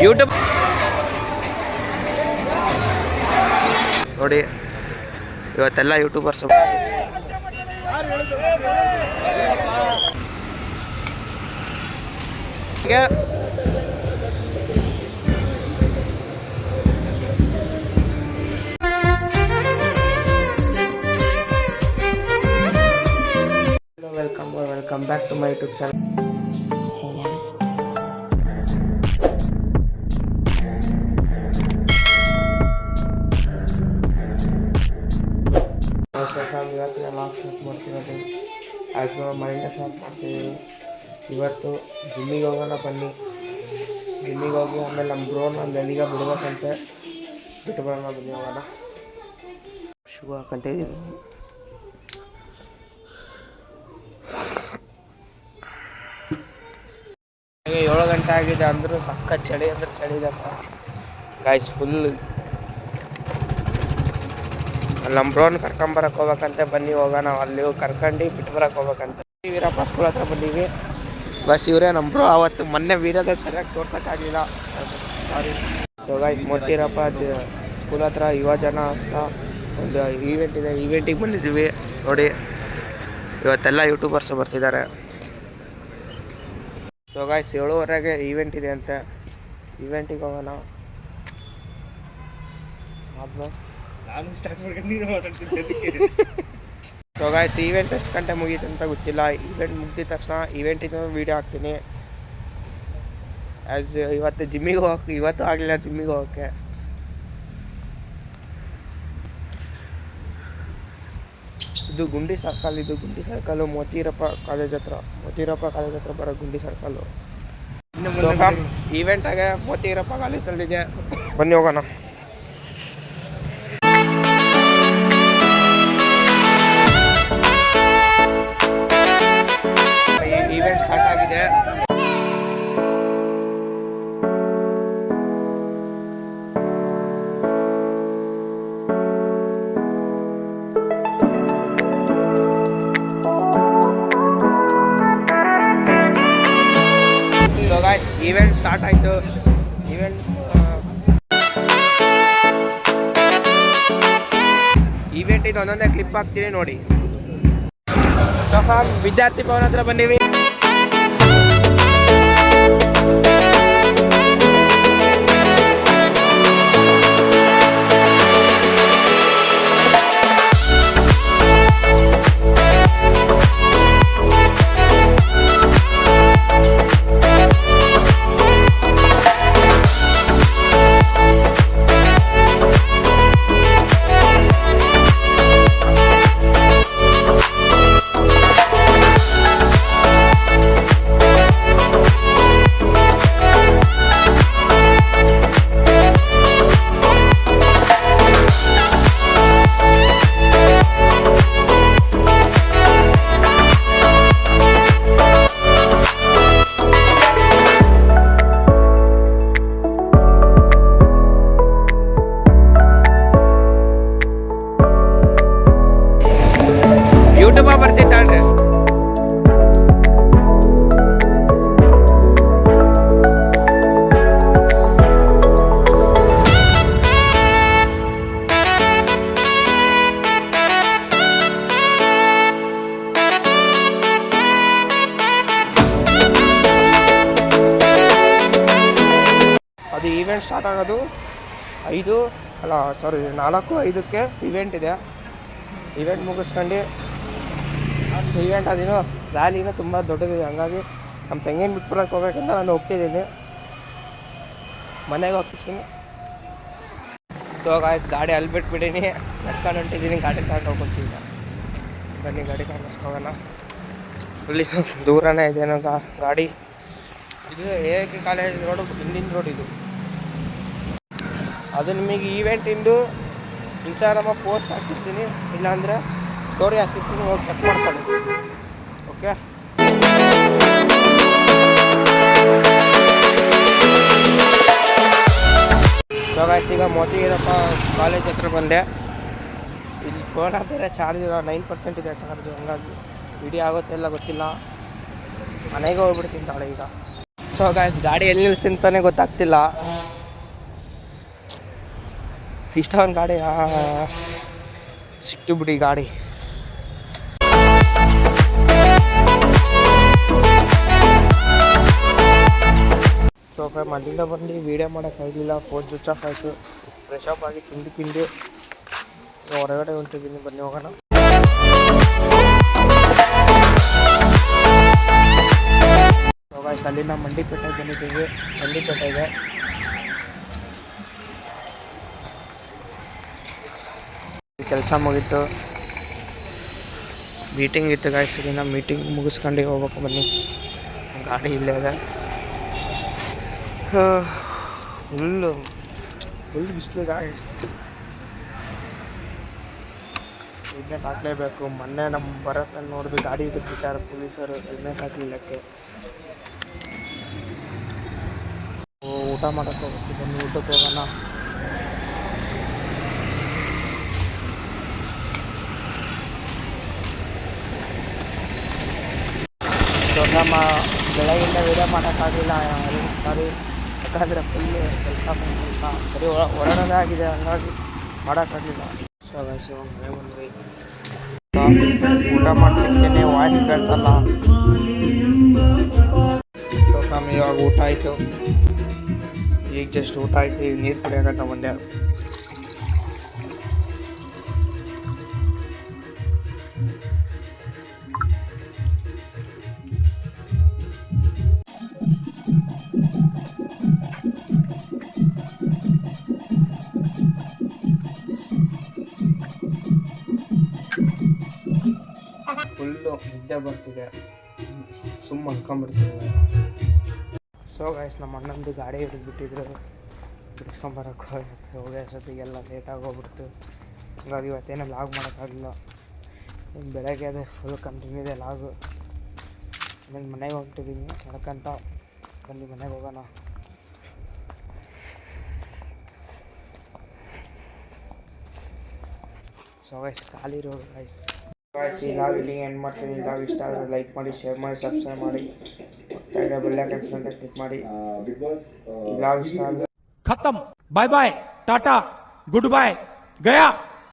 YouTube ನೋಡಿ, ಇವತ್ತೆಲ್ಲ youtubers welcome back to my YouTube channel. ಇವತ್ತು ಲಾಕ್ ಸ್ಟಾರ್ಟ್ ಮಾಡ್ತೀವಿ. ಆ್ಯಸ್ ಮೈಂಡ್ ಸ್ಟಾರ್ಟ್ ಮಾಡ್ತೀವಿ. ಇವತ್ತು ಜಿಮ್ಮಿಗೆ ಹೋಗೋಣ ಬನ್ನಿ. ಜಿಮ್ಮಿಗೆ ಹೋಗಿ ಆಮೇಲೆ ನಮ್ಮ ಬ್ರೋನ ಅಲ್ಲಿಗೆ ಬಿಡ್ಬೇಕಂತೆ, ಬಿಟ್ಟು ಬರೋಣ ಬನ್ನಿ ಹೋಗೋಣ. ಶೂ ಹಾಕಂತ ಇದ್ದೀನಿ. ಈಗ 7 ಗಂಟೆ ಆಗಿದೆ, ಅಂದರೂ ಸಕ್ಕ ಚಳಿ ಅಂದ್ರೆ ಚಳಿ ಇದೆಪ್ಪ ಗಾಯ್ಸ್ ಫುಲ್. ನಮ್ಮ ಬ್ರೋನ್ ಕರ್ಕೊಂಬರಕ್ಕೆ ಹೋಗ್ಬೇಕಂತೆ, ಬನ್ನಿ ಹೋಗೋಣ. ಅಲ್ಲಿ ಕರ್ಕೊಂಡು ಬಿಟ್ಟು ಬರಕ್ಕೆ ಹೋಗ್ಬೇಕಂತ. ವೀರಪ್ಪ ಸ್ಕೂಲ್ ಹತ್ರ ಬಂದೀವಿ. ಬಸ್ ಇವರೇ ನಮ್ಮ ಬ್ರೋ. ಅವತ್ತು ಮೊನ್ನೆ ವೀಡಿಯೋದಲ್ಲಿ ಸರಿಯಾಗಿ ತೋರ್ಸೋಕ್ಕಾಗಲಿಲ್ಲ, ಸಾರಿ. ಸೊ ಗಾಯ್ಸ್, ಮೊಟ್ಟಿರಪ್ಪ ಸ್ಕೂಲ್ ಹತ್ರ ಯುವ ಜನ ಅಂತ ಒಂದು ಈವೆಂಟ್ ಇದೆ, ಈವೆಂಟಿಗೆ ಬಂದಿದ್ದೀವಿ. ನೋಡಿ, ಇವತ್ತೆಲ್ಲ ಯೂಟ್ಯೂಬರ್ಸು ಬರ್ತಿದ್ದಾರೆ. ಸೊ ಗಾಯ್ಸ್, 7:15ಗೆ ಈವೆಂಟ್ ಇದೆ ಅಂತೆ, ಈವೆಂಟಿಗೆ ಹೋಗೋಣ. ನಾನು ಸ್ಟಾರ್ಟ್ ಮಾಡ್ಕೊಂಡು ಸೊ ಗಾಯ್ಸ್, ಈವೆಂಟ್ ಎಷ್ಟು ಗಂಟೆ ಮುಗೀತು ಅಂತ ಗೊತ್ತಿಲ್ಲ. ಈವೆಂಟ್ ಮುಗಿದ ತಕ್ಷಣ ಈವೆಂಟಿನ ವೀಡಿಯೋ ಹಾಕ್ತೀನಿ. ಆ್ಯಸ್ ಇವತ್ತು ಜಿಮ್ಮಿಗೆ ಹೋಗಕ್ಕೆ, ಇವತ್ತು ಆಗಲಿಲ್ಲ ಜಿಮ್ಮಿಗೆ ಹೋಗೋಕ್ಕೆ. ಇದು ಗುಂಡಿ ಸರ್ಕಲ್, ಇದು ಗುಂಡಿ ಸರ್ಕಲ್ಲು ಮೋತಿರಪ್ಪ ಕಾಲೇಜ್ ಹತ್ರ, ಮೋತಿರಪ್ಪ ಕಾಲೇಜ್ ಹತ್ರ ಬರೋ ಗುಂಡಿ ಸರ್ಕಲ್ಲು. ಈವೆಂಟಾಗೆ ಮೋತಿರಪ್ಪ ಕಾಲೇಜಲ್ಲಿದೆ, ಬನ್ನಿ ಹೋಗೋಣ. ಈವೆಂಟ್ ಸ್ಟಾರ್ಟ್ ಆಗಿದೆ. ಈವೆಂಟ್ ಸ್ಟಾರ್ಟ್ ಆಯಿತು. ಈವೆಂಟಿಂದ ಒಂದೊಂದೇ ಕ್ಲಿಪ್ ಹಾಕ್ತೀನಿ ನೋಡಿ. ಸಫಾನ್ ವಿದ್ಯಾರ್ಥಿ ಭವನ ಹತ್ರ ಬಂದೀವಿ. ಯೂಟ್ಯೂಬ ಬರ್ತಿದ್ದಾಳ್ರಿ. ಅದು ಈವೆಂಟ್ ಸ್ಟಾರ್ಟ್ ಆಗೋದು 4:05ಕ್ಕೆ ಈವೆಂಟ್ ಇದೆ. ಈವೆಂಟ್ ಮುಗಿಸ್ಕೊಂಡು ಈವೆಂಟ್ ಅದೇನೋ ರ್ಯಾಲಿನೂ ತುಂಬ ದೊಡ್ಡದಿದೆ, ಹಂಗಾಗಿ ನಮ್ಮ ತಂಗಿನ ಬಿಟ್ಬಿಡಕ್ಕೆ ಹೋಗ್ಬೇಕಂತ ನಾನು ಹೋಗ್ತಿದ್ದೀನಿ. ಮನೆಗೆ ಹೋಗ್ತಿದ್ದೀನಿ. ಸೊ ಗಾಯ್ಸ್, ಗಾಡಿ ಅಲ್ಲಿ ಬಿಟ್ಬಿಡೀನಿ, ನಡ್ಕೊಂಡು ಹೊಂಟಿದ್ದೀನಿ. ಗಾಡಿ ತಗೊಂಡು ಹೋಗ್ತೀನಿ. ಬನ್ನಿ ಗಾಡಿ ತಗೊಂಡು ಹೋಗೋಣ. ಫುಲ್ಲಿ ದೂರನೇ ಇದೇನೋ ಗಾಡಿ. ಇದು AIK ಕಾಲೇಜ್ ರೋಡು, ಹಿಂದಿನ ರೋಡ್ ಇದು. ಅದು ನಿಮಗೆ ಈವೆಂಟಿಂದು ಇನ್ಸ್ಟಾಗ್ರಾಮ ಪೋಸ್ಟ್ ಹಾಕಿರ್ತೀನಿ, ಇಲ್ಲಾಂದರೆ ಸ್ಟೋರಿ ಹಾಕಿರ್ತೀನಿ, ಹೋಗಿ ಚೆಕ್ ಮಾಡ್ಕೊಳ್ಳಿ. ಓಕೆ, ಸೊ ಗಾಯ್ಸ್, ಈಗ ಮೋತಿರಪ್ಪ ಕಾಲೇಜ್ ಹತ್ರ ಬಂದೆ. ಇಲ್ಲಿ ಫೋನ್ ಬೇರೆ ಚಾರ್ಜ್ 9% ಇದೆ ಚಾರ್ಜು, ಹಂಗಾಗಿ ವಿಡಿಯೋ ಆಗುತ್ತೆ ಎಲ್ಲ ಗೊತ್ತಿಲ್ಲ. ಮನೆಗೆ ಹೋಗ್ಬಿಡ್ತೀನಿ ತಾಳೆ ಈಗ. ಸೊ ಸೊ ಗಾಯ್ಸ್ ಗಾಡಿ ಎಲ್ಲಿ ನಿಲ್ಸಿ ಅಂತಾನೆ ಗೊತ್ತಾಗ್ತಿಲ್ಲ. ಇಷ್ಟೊಂದು ಗಾಡಿ ಸಿಕ್ತು ಬಿಡಿ ಗಾಡಿ. ಸೊ ಮಲ್ಲಿಂದ ಬಂದು ವೀಡಿಯೋ ಮಾಡೋಕ್ಕಾಗಲಿಲ್ಲ, ಫೋನ್ ಸ್ವಿಚ್ ಆಫ್ ಆಯಿತು. ಫ್ರೆಶ್ ಅಪ್ ಆಗಿ ತಿಂಡಿ ಹೊರಗಡೆ ಹೊಂಟಿದ್ದೀನಿ, ಬನ್ನಿ ಹೋಗೋಣ. ಅಲ್ಲಿನ ಮಂಡಿಪೇಟೆಗೆ ಬಂದಿದ್ದೀವಿ. ಮಂಡಿಪೇಟೆಗೆ ಕೆಲಸ ಮುಗೀತು, ಮೀಟಿಂಗ್ ಇತ್ತು ಗಾಯ್ಸ್. ಇಲ್ಲಿನ ಮೀಟಿಂಗ್ ಮುಗಿಸ್ಕೊಂಡು ಹೋಗ್ಬೇಕು, ಬನ್ನಿ. ಗಾಡಿ ಇಲ್ಲೇ ಇದೆ. ಫುಲ್ ಬಿಸಿಲು ಗಾಯ್ಸ್. ಹೆಲ್ಮೆಟ್ ಹಾಕಲೇಬೇಕು. ಮೊನ್ನೆ ನಮ್ಮ ಬರೋಕ್ಕೆ ನೋಡಿದ್ವಿ, ಗಾಡಿ ಬಿಟ್ಟಿದ್ದಾರೆ ಪೊಲೀಸರು ಹೆಲ್ಮೆಟ್ ಹಾಕಲಿಲ್ಲಕ್ಕೆ. ಊಟ ಮಾಡೋಕ್ಕೆ ಹೋಗ್ಬೇಕು, ಬನ್ನಿ ಊಟಕ್ಕೆ ಹೋಗೋಣ. ನಮ್ಮ ಬೆಳಗಿಂದ ವೀಡಿಯೋ ಮಾಡೋಕ್ಕಾಗಲಿಲ್ಲ ಸಾರಿ, ಯಾಕಂದರೆ ಫುಲ್ ಕೆಲಸ ಬರೀ ಹೊರಡೋದೇ ಆಗಿದೆ, ಹಂಗಾಗಿ ಮಾಡೋಕ್ಕಾಗಲಿಲ್ಲ. ಸೊ ಮನೆ ಬಂದ್ವಿ, ಊಟ ಮಾಡ್ತಿರ್ತೇನೆ, ವಾಯ್ಸ್ ಕೇಳಿಸಲ್ಲ. ಸೊ ನಮ್ಮ ಇವಾಗ ಊಟ ಆಯಿತು, ಈಗ ಜಸ್ಟ್ ಊಟ ಆಯಿತು. ಈಗ ನೀರು ಕುಡಿಯೋಕಂತ ಬಂದೆ. ಫುಲ್ಲು ನಿದ್ದೆ ಬರ್ತಿದೆ, ಸುಮ್ಮ ಮಲ್ಕೊಂಬಿಡ್ತಿದೆ. ಸೊ ಗಾಯ್ಸ್ ನಮ್ಮ ಅಣ್ಣಂದು ಗಾಡಿ ಹಿಡಿದ್ಬಿಟ್ಟಿದ್ರು, ಬಿಡಿಸ್ಕೊಂಬರಕ್ಕೆ ಹೋಗಿ ಅಷ್ಟೊತ್ತಿಗೆಲ್ಲ ಲೇಟಾಗಿ ಹೋಗ್ಬಿಡ್ತು. ಹಂಗಾಗಿ ಇವತ್ತೇನೋ ಲಾಗ್ ಮಾಡೋಕ್ಕಾಗಲಿಲ್ಲ. ಬೆಳಗ್ಗೆ ಅದೇ ಫುಲ್ ಕಂಟಿನ್ಯೂ ಇದೆ ಲಾಗು. ಆಮೇಲೆ ಮನೆಗೆ ಹೋಗ್ತಿದ್ದೀನಿ ನಡ್ಕಂತ, ಬನ್ನಿ ಮನೆಗೆ ಹೋಗೋಣ. ಸೊ ಗಾಯ್ಸ್ ಖಾಲಿ ರೋಡ್ ಗಾಯ್ಸ್. ಈ ಲಾಗ್ ಇಲ್ಲಿಗೆ ಎಂಡ್ ಮಾಡ್ತೀನಿ. ಈ ಲಾಗ್ ಇಷ್ಟ ಆದರೆ ಲೈಕ್ ಮಾಡಿ, ಶೇರ್ ಮಾಡಿ, ಸಬ್ಸ್ಕ್ರೈಬ್ ಮಾಡಿ, ಹೋಗ್ತಾ ಬೆಲ್ ಐಕಾನ್ ಅಂತ ಕ್ಲಿಕ್ ಮಾಡಿ. ಈ ಲಾಗ್ ಇಷ್ಟ ಆದರೆ खत्म, bye bye, tata, goodbye, गया.